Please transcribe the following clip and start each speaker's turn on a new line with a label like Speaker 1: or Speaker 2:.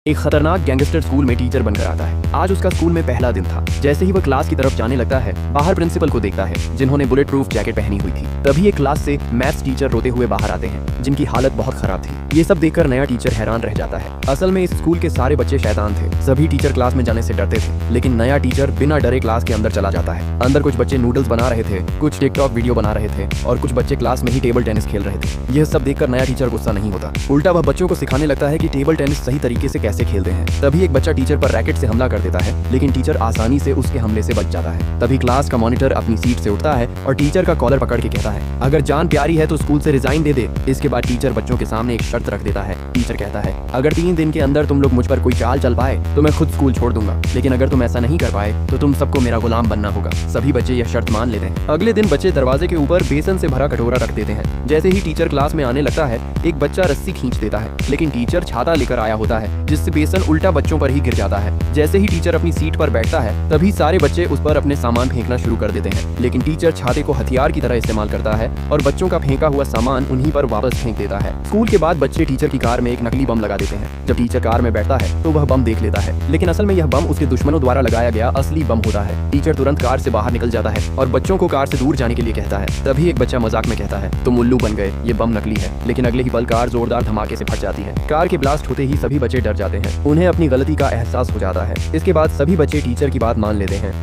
Speaker 1: एक खतरनाक gangster school में टीचर बनकर आता है। आज उसका स्कूल में पहला दिन था। जैसे ही वह क्लास की तरफ जाने लगता है, बाहर प्रिंसिपल को देखता है, जिन्होंने बुलेट प्रूफ जैकेट पहनी हुई थी। तभी एक क्लास से मैथ्स टीचर रोते हुए बाहर आते हैं, जिनकी हालत बहुत खराब थी। ये सब देखकर नया टीचर हैरान रह जाता है। असल में इस स्कूल के सारे बच्चे शैतान थे। सभी टीचर क्लास में जाने से डरते थे, लेकिन नया टीचर बिना डरे क्लास के अंदर चला जाता है। अंदर कुछ बच्चे नूडल्स बना रहे थे, कुछ टिकटॉक वीडियो बना रहे थे और कुछ बच्चे क्लास में ही टेबल टेनिस खेल रहे थे। यह सब देखकर नया टीचर गुस्सा नहीं होता, उल्टा वह बच्चों को सिखाने लगता है कि टेबल टेनिस सही तरीके से कैसे खेलते हैं। तभी एक बच्चा टीचर पर रैकेट से हमला कर देता है, लेकिन टीचर आसानी से उसके हमले से बच जाता है। तभी क्लास का मॉनिटर अपनी सीट से उठता है और टीचर का कॉलर पकड़ के कहता है, अगर जान प्यारी है तो स्कूल से रिजाइन दे दे। इसके बाद टीचर बच्चों के सामने एक शर्त रख देता है। टीचर कहता है, अगर 3 दिन के अंदर तुम लोग मुझ पर कोई चाल चल पाए तो मैं खुद स्कूल छोड़ दूंगा, लेकिन अगर तुम ऐसा नहीं कर पाए तो तुम सबको मेरा गुलाम बनना होगा। सभी बच्चे यह शर्त मान लेते हैं। अगले दिन बच्चे दरवाजे के ऊपर बेसन से भरा कटोरा रख देते हैं। जैसे ही टीचर क्लास में आने लगता है, एक बच्चा रस्सी खींच देता है, लेकिन टीचर छाता लेकर आया होता है, जिससे बेसन उल्टा बच्चों पर ही गिर जाता है। जैसे ही टीचर अपनी सीट पर बैठता है, तभी सारे बच्चे उस पर अपने सामान फेंकना शुरू कर देते हैं, लेकिन टीचर छाते को हथियार की तरह इस्तेमाल करता है और बच्चों का फेंका हुआ सामान उन्हीं पर वापस फेंक देता है। स्कूल के बाद बच्चे टीचर की कार में एक नकली बम लगा देते हैं। जब टीचर कार में बैठता है तो वह बम देख लेता है, लेकिन असल में यह बम उसके दुश्मनों द्वारा लगाया गया असली बम होता है। टीचर तुरंत कार से बाहर निकल जाता है और बच्चों को कार से दूर जाने के लिए कहता है। तभी एक बच्चा मजाक में कहता है, तुम उल्लू बन गए, ये बम नकली है। लेकिन अगले ही पल कार जोरदार धमाके से फट जाती है। कार के ब्लास्ट होते ही सभी बच्चे डर जाते हैं। उन्हें अपनी गलती का एहसास हो जाता है। इसके बाद सभी बच्चे टीचर की बात मान लेते हैं।